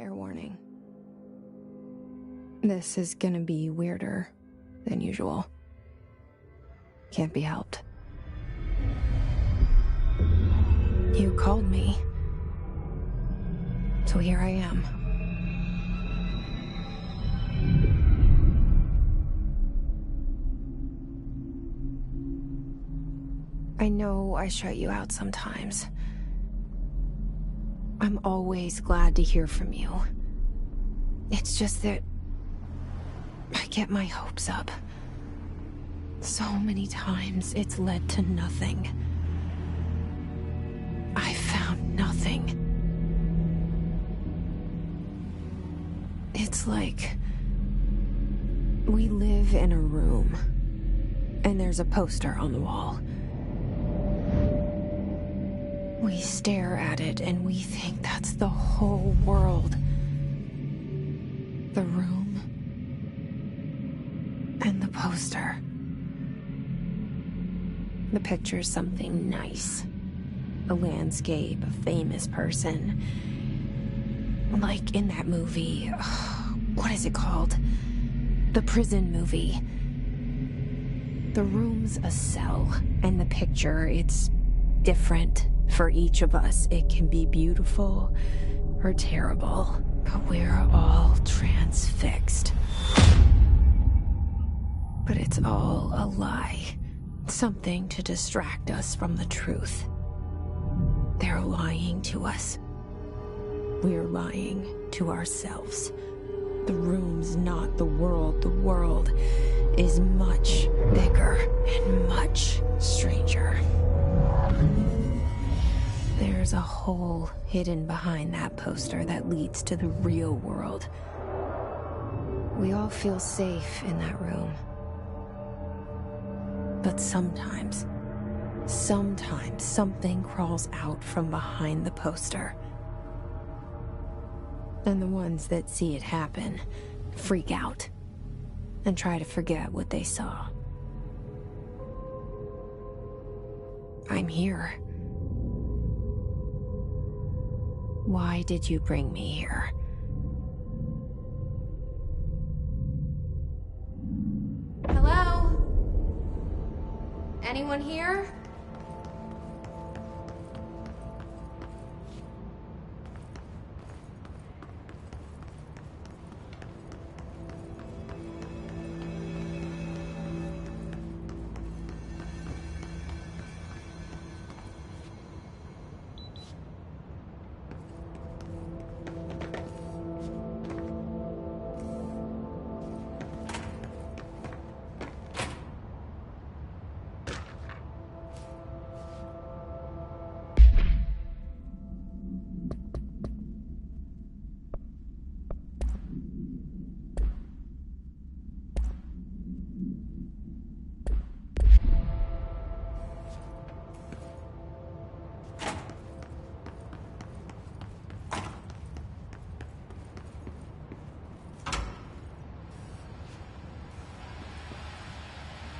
Fair warning. This is gonna be weirder than usual. Can't be helped. You called me. So here I am. I know I shut you out sometimes. I'm always glad to hear from you. It's just that I get my hopes up. So many times it's led to nothing. I found nothing. It's like we live in a room, and there's a poster on the wall. We stare at it and we think that's the whole world. The room and the poster. The picture's something nice. A landscape, a famous person. Like in that movie, what is it called? The prison movie. The room's a cell, and the picture, it's different for each of us. It can be beautiful or terrible, but we're all transfixed. But it's all a lie. Something to distract us from the truth. They're lying to us. We're lying to ourselves. The room's not the world. The world is much bigger and much stranger. There's a hole hidden behind that poster that leads to the real world. We all feel safe in that room. But sometimes something crawls out from behind the poster. And the ones that see it happen freak out and try to forget what they saw. I'm here. Why did you bring me here? Hello? Anyone here?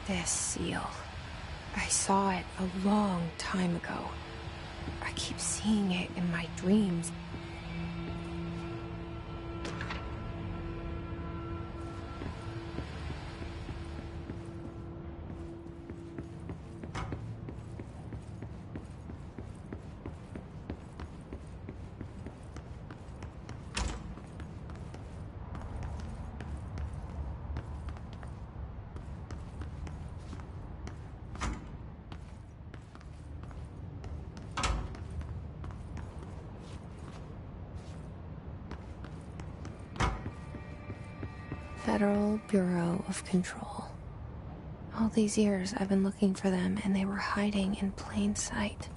This seal. I saw it a long time ago. I keep seeing it in my dreams. Federal Bureau of Control. All these years I've been looking for them, and they were hiding in plain sight.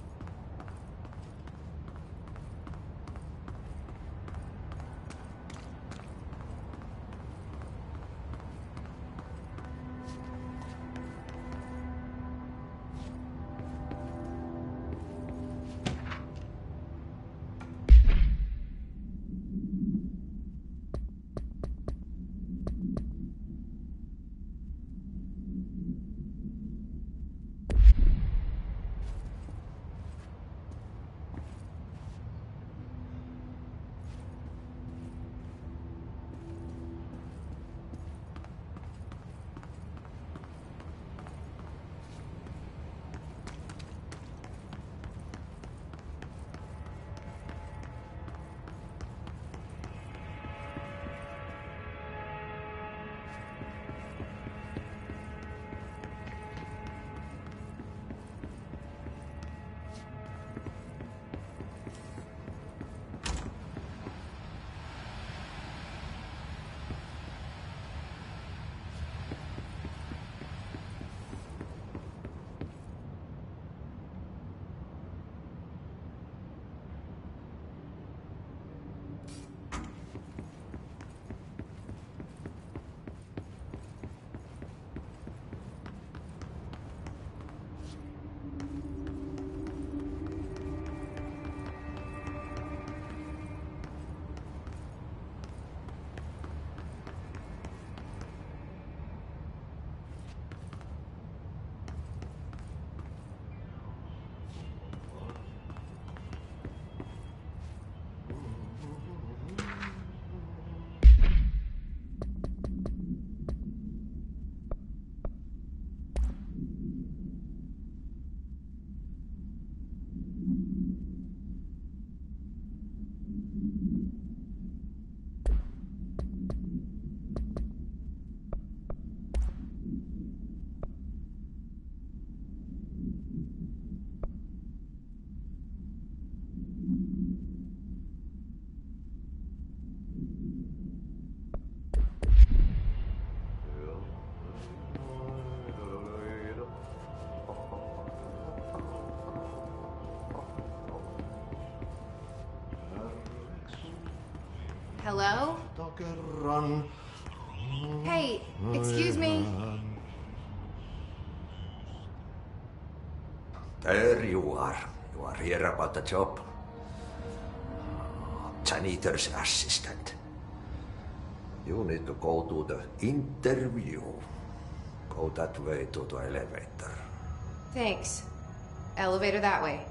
Hello? Hey, excuse me. There you are. You are here about the job. Janitor's assistant. You need to go to the interview. Go that way to the elevator. Thanks. Elevator that way.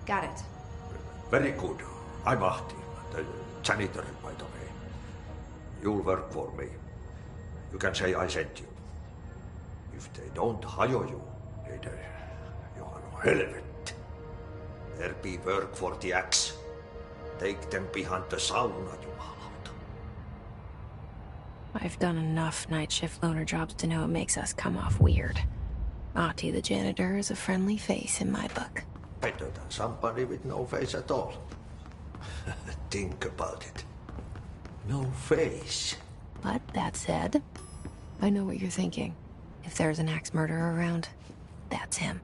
Got it. Very good. I'm Ahti, the janitor, by the way. You'll work for me. You can say I sent you. If they don't hire you, you are helvet. There be work for the axe. Take them behind the sauna, jumalauta. I've done enough night shift loner jobs to know it makes us come off weird. Ahti the janitor is a friendly face in my book. Better than somebody with no face at all. Think about it. No face. But that said, I know what you're thinking. If there's an axe murderer around, that's him.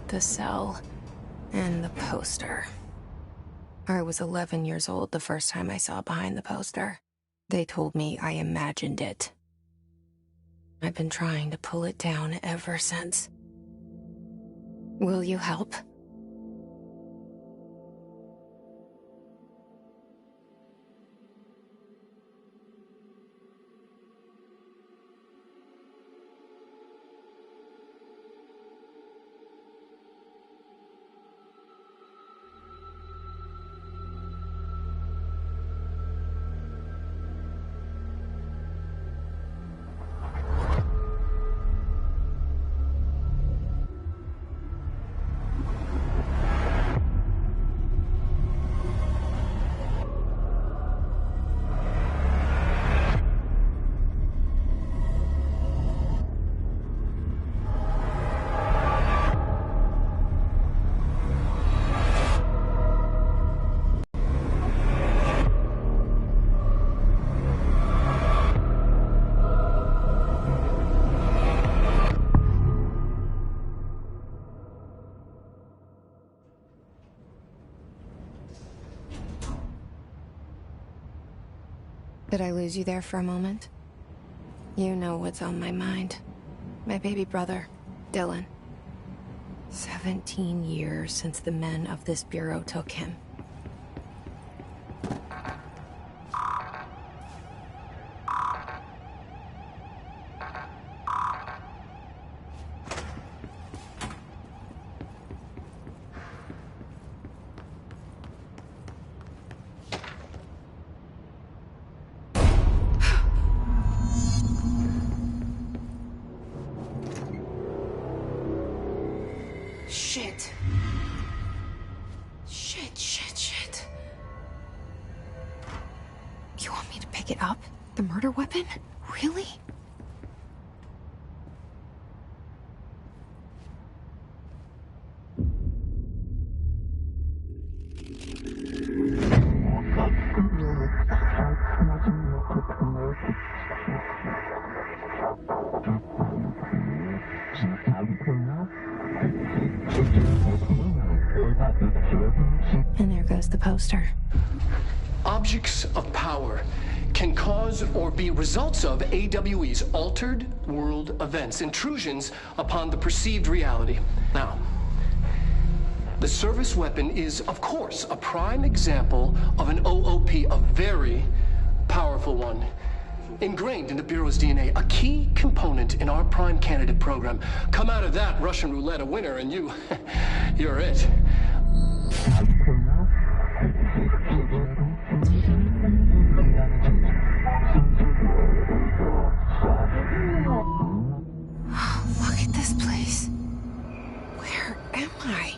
The cell and the poster. I was 11 years old the first time I saw behind the poster. They told me I imagined it. I've been trying to pull it down ever since. Will you help? Did I lose you there for a moment? You know what's on my mind. My baby brother, Dylan. 17 years since the men of this bureau took him. Shit. Shit. You want me to pick it up? The murder weapon? Really? And there goes the poster. Objects of power can cause or be results of AWE's altered world events, intrusions upon the perceived reality. Now, The service weapon is, of course, a prime example of an OOP, a very powerful one. Ingrained in the Bureau's DNA, a key component in our prime candidate program. Come out of that Russian roulette a winner and you're it. Look at this place. Where am I?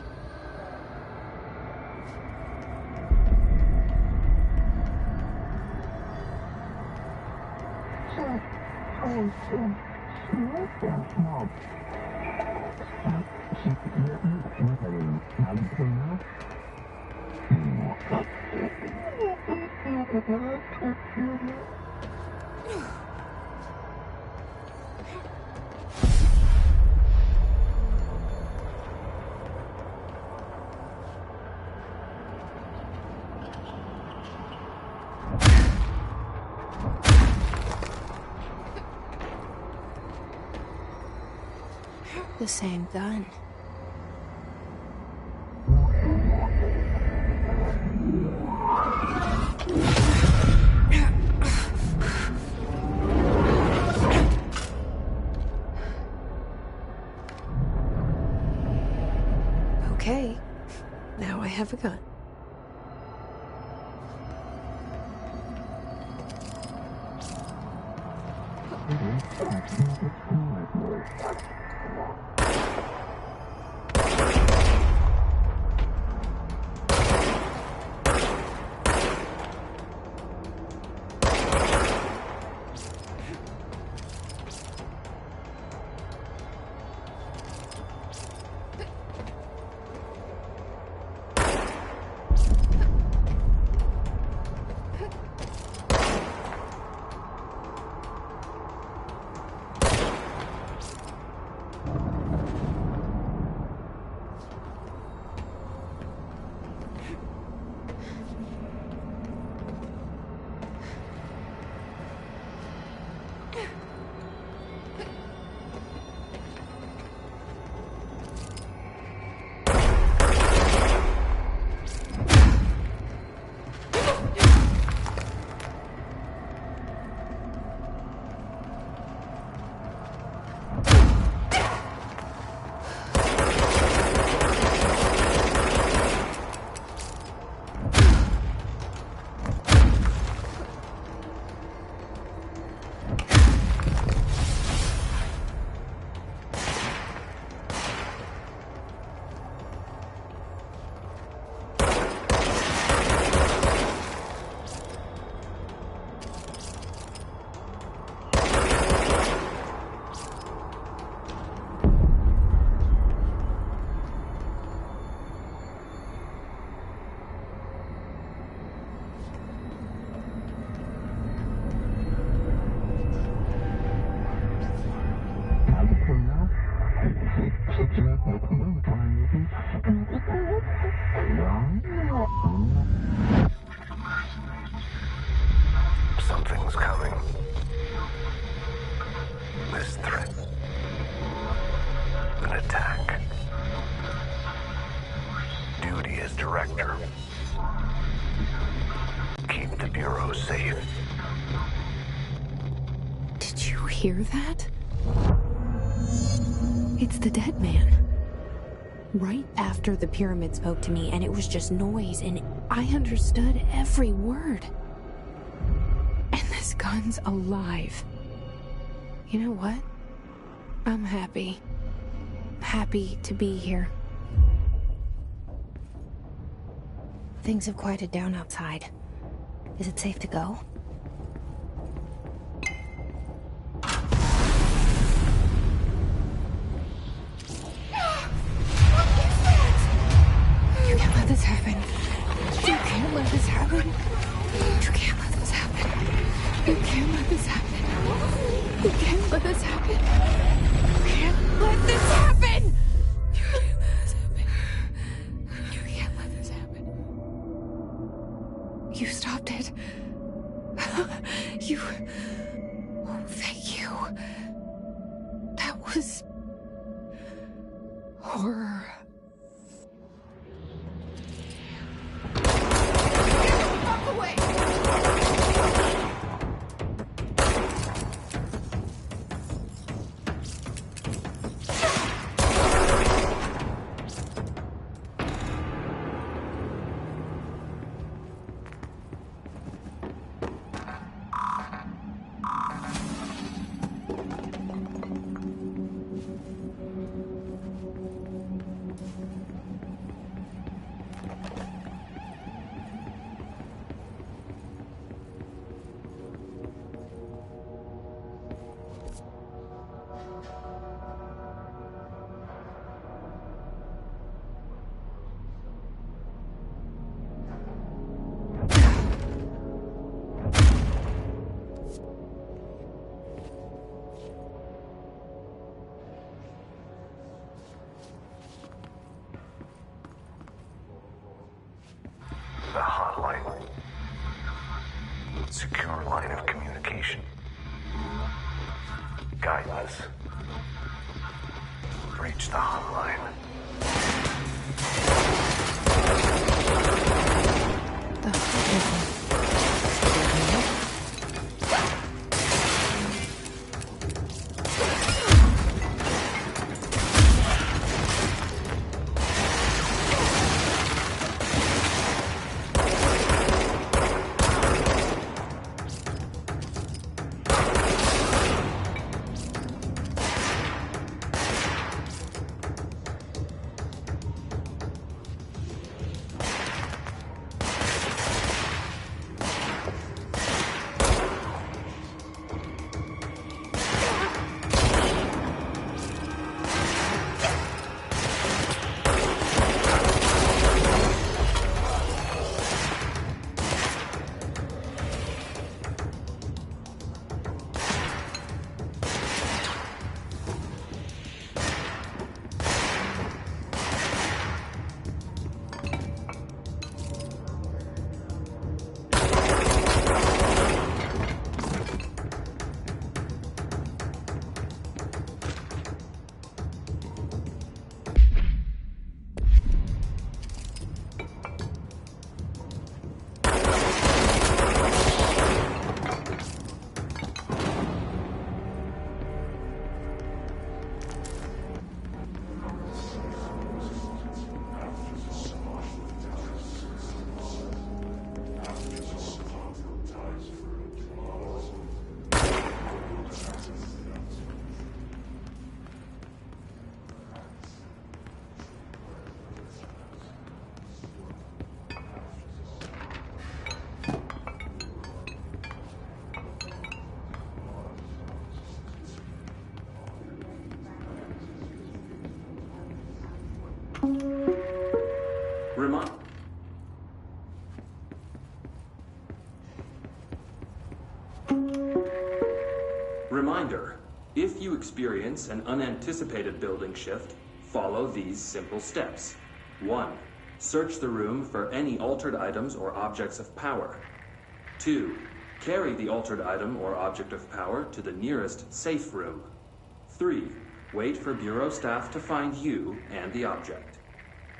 The same gun. Okay, now I have a gun. Something's coming. This threat. An attack. Duty as director. Keep the Bureau safe. Did you hear that? It's the dead man. Right after the pyramid spoke to me, and it was just noise, and I understood every word. And this gun's alive. You know what? I'm happy. Happy to be here. Things have quieted down outside. Is it safe to go? You can't let this happen. You can't let this happen. You can't let this happen. You can't let this happen. You can't let this happen. You can't let this happen. You can't let this happen. You can't let this happen. You stopped it. You... Oh, thank you. That was... horror. the hotline. Secure line of communication. Guidance. Reach the hotline. The fuck is it? Reminder, if you experience an unanticipated building shift, follow these simple steps. 1. Search the room for any altered items or objects of power. 2. Carry the altered item or object of power to the nearest safe room. 3. Wait for Bureau staff to find you and the object.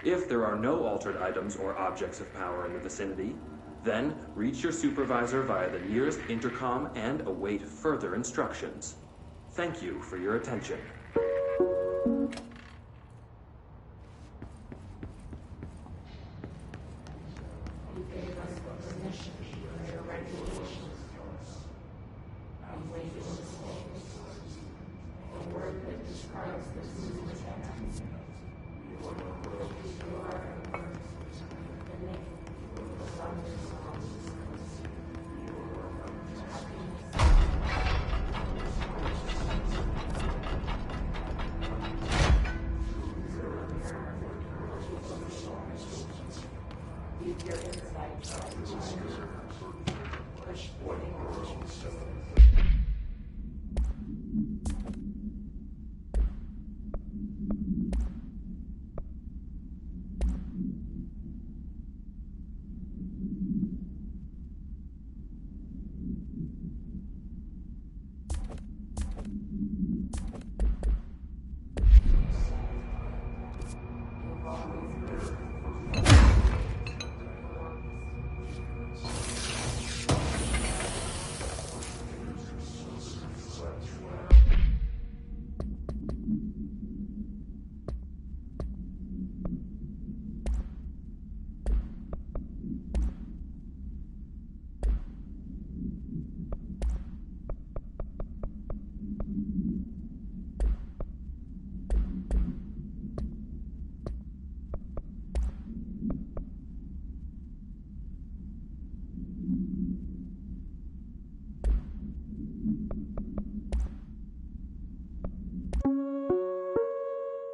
If there are no altered items or objects of power in the vicinity, then reach your supervisor via the nearest intercom and await further instructions. Thank you for your attention.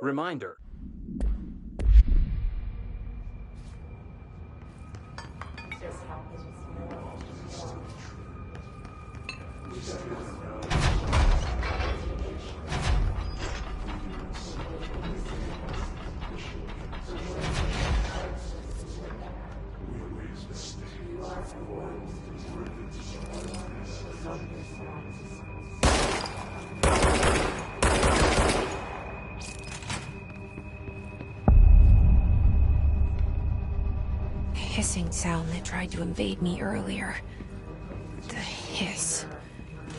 Reminder. hissing sound that tried to invade me earlier. The hiss,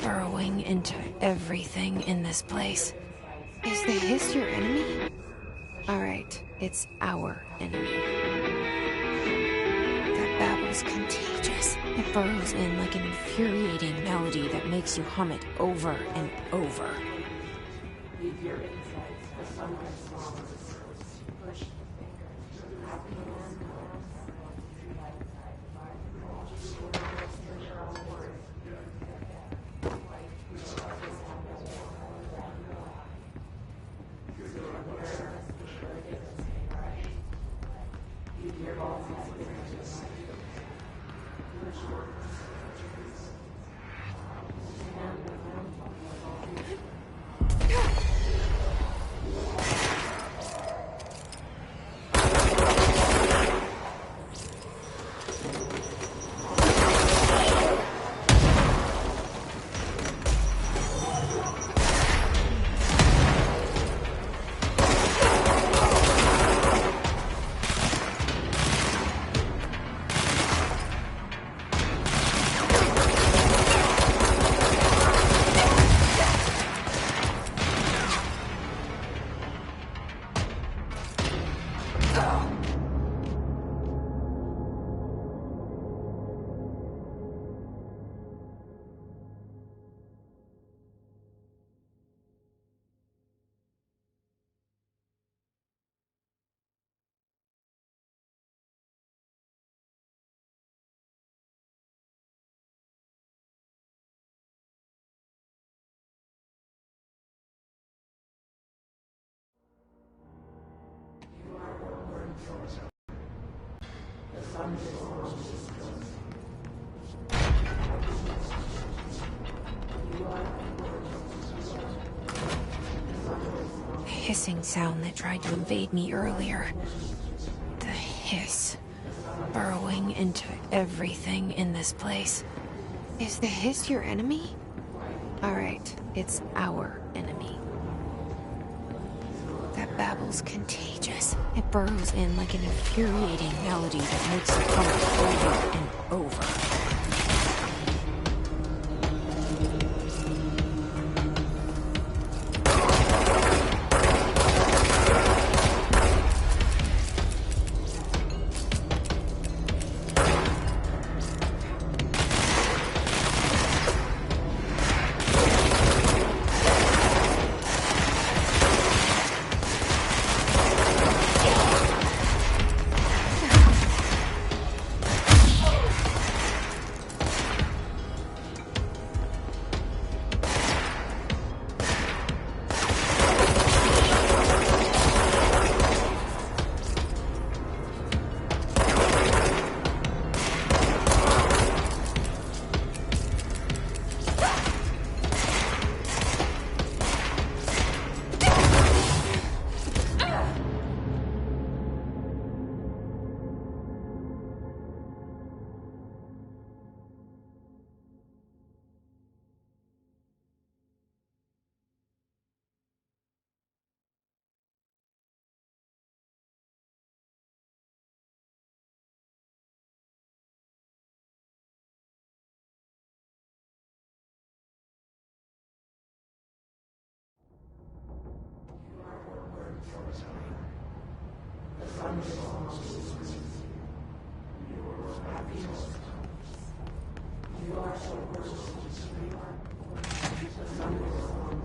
burrowing into everything in this place. Is the hiss your enemy? Alright, it's our enemy. That babble's contagious. It burrows in like an infuriating melody that makes you hum it over and over. Hissing sound that tried to invade me earlier. The hiss, burrowing into everything in this place. Is the hiss your enemy? Alright, it's our enemy. That babble's contagious. It burrows in like an infuriating melody that makes you hum it over and over.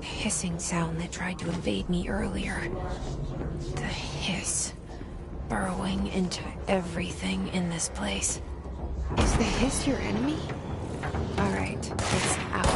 Hissing sound that tried to invade me earlier. The hiss, burrowing into everything in this place. Is the hiss your enemy? Alright, it's our.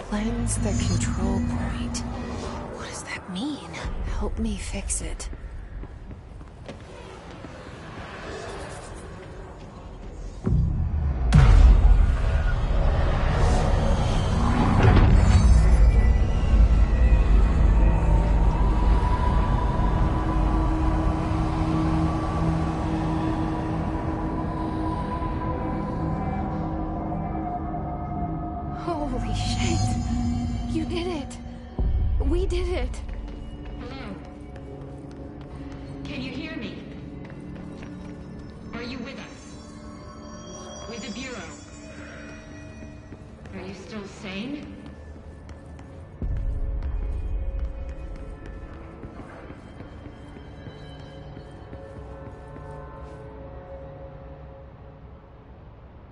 Cleanse the control point. What does that mean? Help me fix it. Holy shit! You did it! We did it! Hello? Can you hear me? Are you with us? With the Bureau? Are you still sane?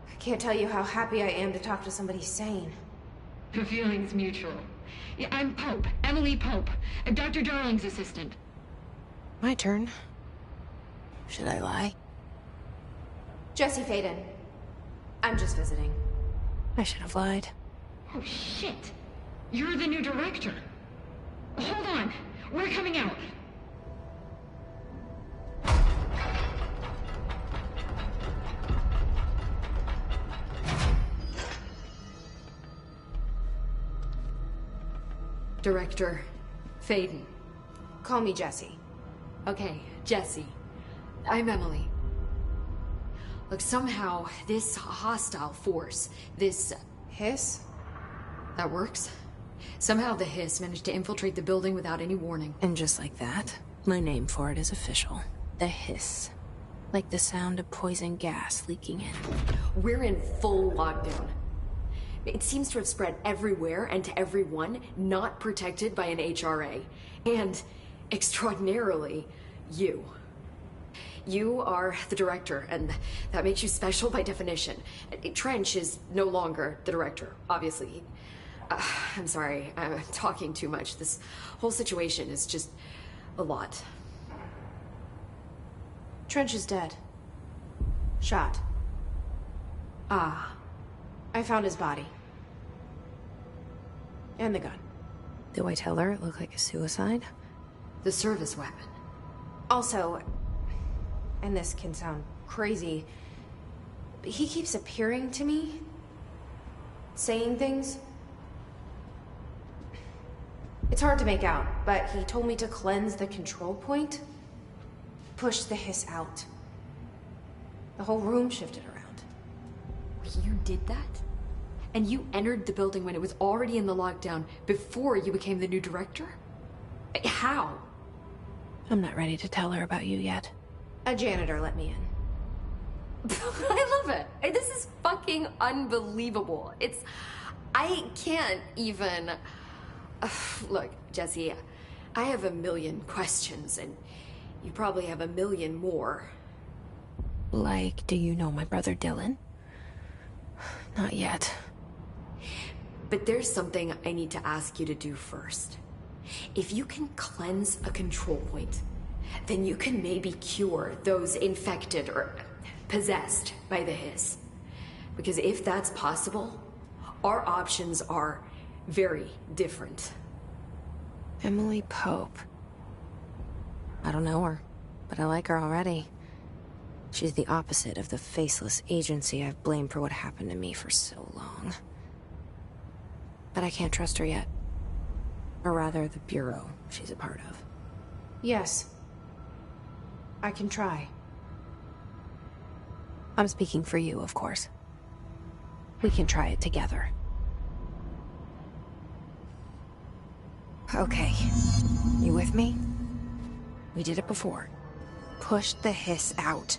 I can't tell you how happy I am to talk to somebody sane. The feeling's mutual. Yeah, I'm Pope, Emily Pope, Dr. Darling's assistant. My turn. Should I lie? Jesse Faden. I'm just visiting. I should have lied. Oh, shit. You're the new director. Hold on. We're coming out. Director Faden. Call me Jesse. Okay, Jesse. I'm Emily. Look, somehow this hostile force, this... Hiss? That works? Somehow the hiss managed to infiltrate the building without any warning. And just like that, my name for it is official. The hiss. Like the sound of poison gas leaking in. We're in full lockdown. It seems to have spread everywhere and to everyone not protected by an HRA. And, extraordinarily, you. You are the director, and that makes you special by definition. Trench is no longer the director, obviously. I'm sorry, I'm talking too much. This whole situation is just a lot. Trench is dead. Shot. Ah. I found his body. And the gun. Do I tell her it looked like a suicide? The service weapon. Also, and this can sound crazy, but he keeps appearing to me, saying things. It's hard to make out, but he told me to cleanse the control point, push the hiss out. The whole room shifted around. You did that? And you entered the building when it was already in the lockdown before you became the new director? How? I'm not ready to tell her about you yet. A janitor let me in. I love it. This is fucking unbelievable. I can't even... Look, Jesse, I have a million questions, and you probably have a million more. Like, do you know my brother Dylan? Not yet. But there's something I need to ask you to do first. If you can cleanse a control point, then you can maybe cure those infected or possessed by the hiss. Because if that's possible, our options are very different. Emily Pope. I don't know her, but I like her already. She's the opposite of the faceless agency I've blamed for what happened to me for so long. But I can't trust her yet. Or rather, the Bureau she's a part of. Yes. I can try. I'm speaking for you, of course. We can try it together. Okay. You with me? We did it before. Push the hiss out.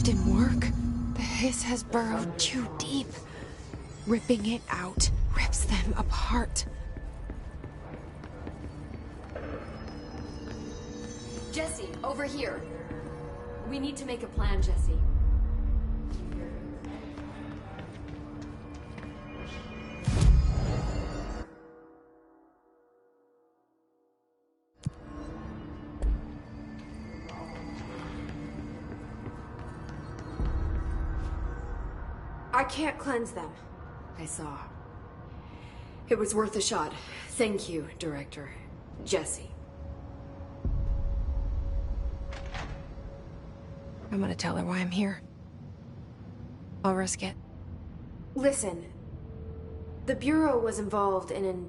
didn't work. The hiss has burrowed too deep. Ripping it out rips them apart. Jesse, over here. We need to make a plan, Jesse. I can't cleanse them. I saw. It was worth a shot. Thank you, Director. Jesse. I'm gonna tell her why I'm here. I'll risk it. Listen, the Bureau was involved in an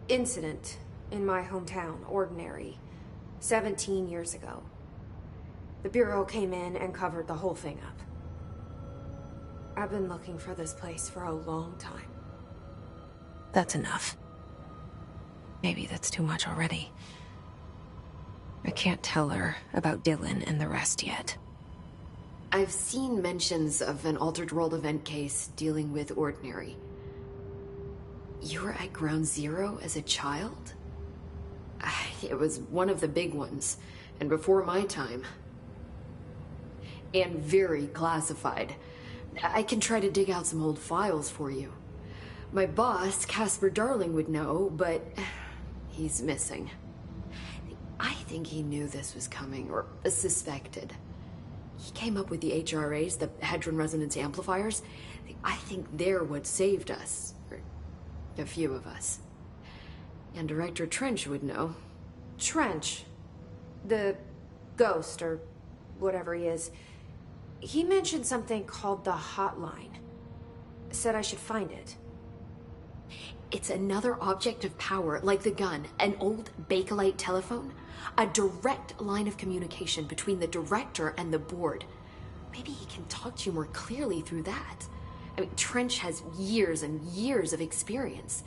incident in my hometown, Ordinary, 17 years ago. The Bureau came in and covered the whole thing up. I've been looking for this place for a long time. That's enough. Maybe that's too much already. I can't tell her about Dylan and the rest yet. I've seen mentions of an Altered World event case dealing with Ordinary. You were at Ground Zero as a child? It was one of the big ones, and before my time. And very classified. I can try to dig out some old files for you. My boss, Casper Darling, would know, but he's missing. I think he knew this was coming, or suspected. He came up with the HRAs, the Hadron Resonance Amplifiers. I think they're what saved us. Or a few of us. And Director Trench would know. Trench? The ghost, or whatever he is. He mentioned something called the Hotline. Said I should find it. It's another object of power, like the gun, an old Bakelite telephone. A direct line of communication between the director and the board. Maybe he can talk to you more clearly through that. I mean, Trench has years and years of experience.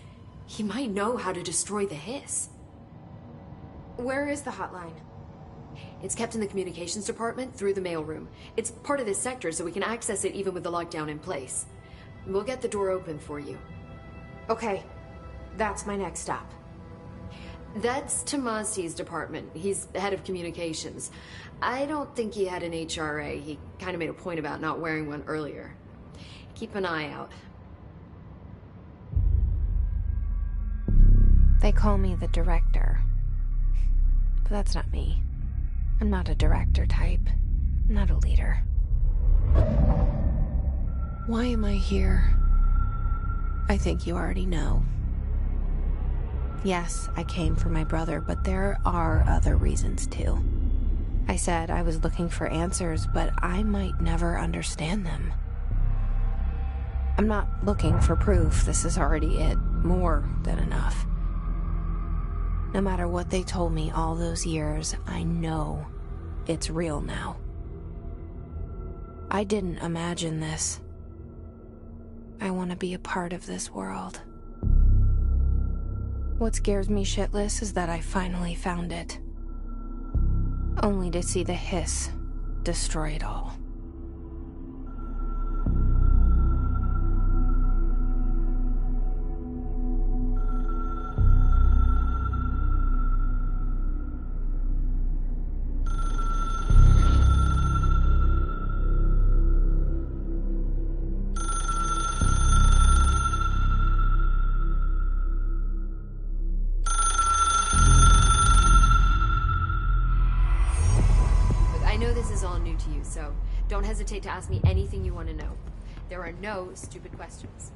He might know how to destroy the hiss. Where is the hotline? It's kept in the communications department through the mailroom. It's part of this sector, so we can access it even with the lockdown in place. We'll get the door open for you. Okay, that's my next stop. That's Tomasi's department. He's head of communications. I don't think he had an HRA. He kind of made a point about not wearing one earlier. Keep an eye out. They call me the director. But that's not me. I'm not a director type. I'm not a leader. Why am I here? I think you already know. Yes, I came for my brother, but there are other reasons too. I said I was looking for answers, but I might never understand them. I'm not looking for proof. This is already it. More than enough. No matter what they told me all those years, I know it's real now. I didn't imagine this. I want to be a part of this world. What scares me shitless is that I finally found it. Only to see the hiss destroy it all. So don't hesitate to ask me anything you want to know. There are no stupid questions.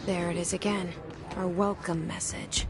There it is again. Our welcome message.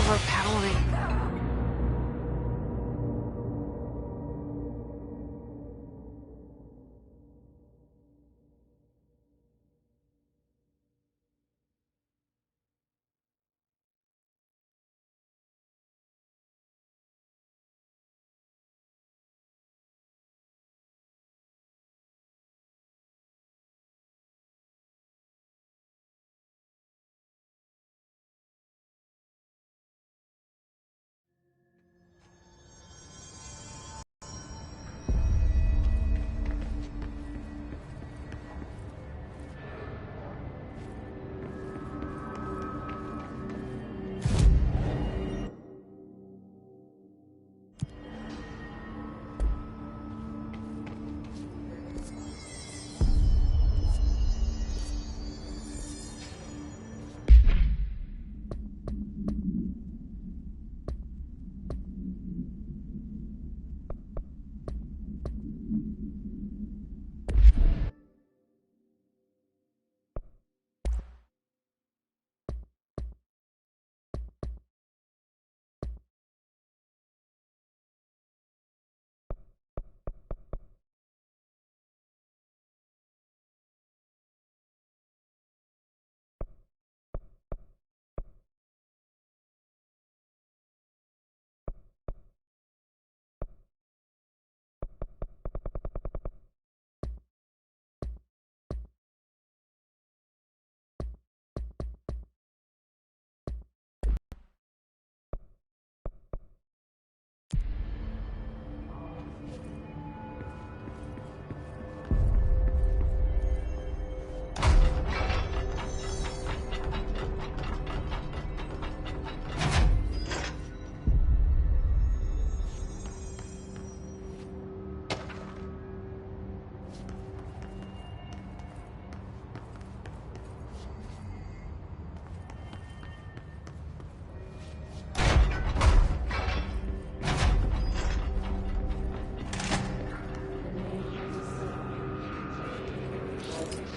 Overpowering.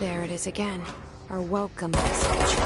There it is again. Our welcome message.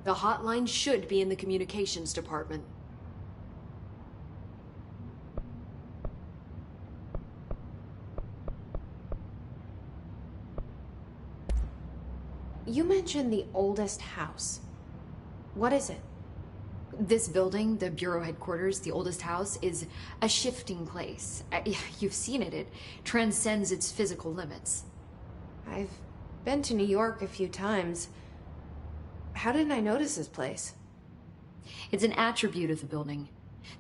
The hotline should be in the communications department. You mentioned the oldest house. What is it? This building, the Bureau headquarters, the oldest house, is a shifting place. You've seen it. It transcends its physical limits. I've been to New York a few times. How didn't I notice this place? It's an attribute of the building.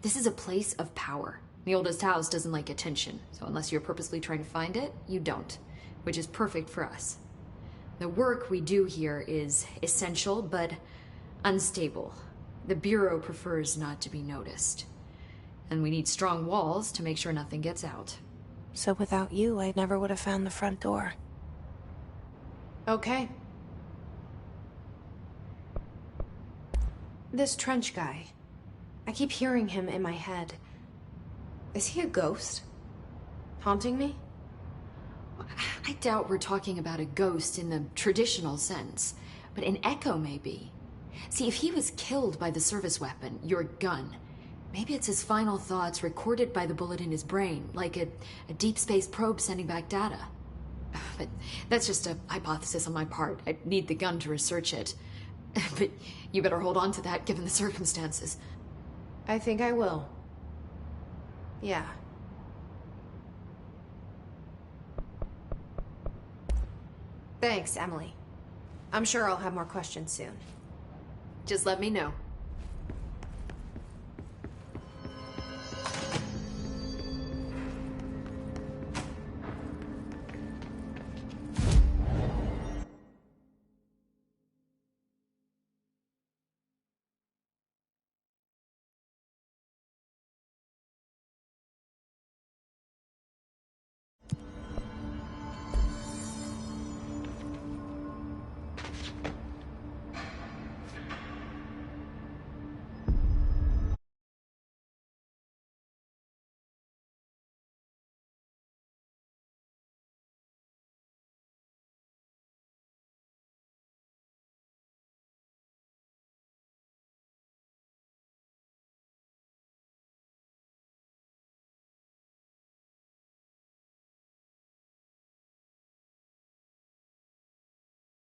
This is a place of power. The oldest house doesn't like attention, so unless you're purposely trying to find it, you don't, which is perfect for us. The work we do here is essential, but unstable. The Bureau prefers not to be noticed. And we need strong walls to make sure nothing gets out. So without you, I never would have found the front door. Okay. This Trench guy. I keep hearing him in my head. Is he a ghost? Haunting me? I doubt we're talking about a ghost in the traditional sense, but an echo maybe. See, if he was killed by the service weapon, your gun, maybe it's his final thoughts recorded by the bullet in his brain, like a deep space probe sending back data. But that's just a hypothesis on my part. I'd need the gun to research it. But you better hold on to that given the circumstances. I think I will. Yeah. Thanks, Emily. I'm sure I'll have more questions soon. Just let me know.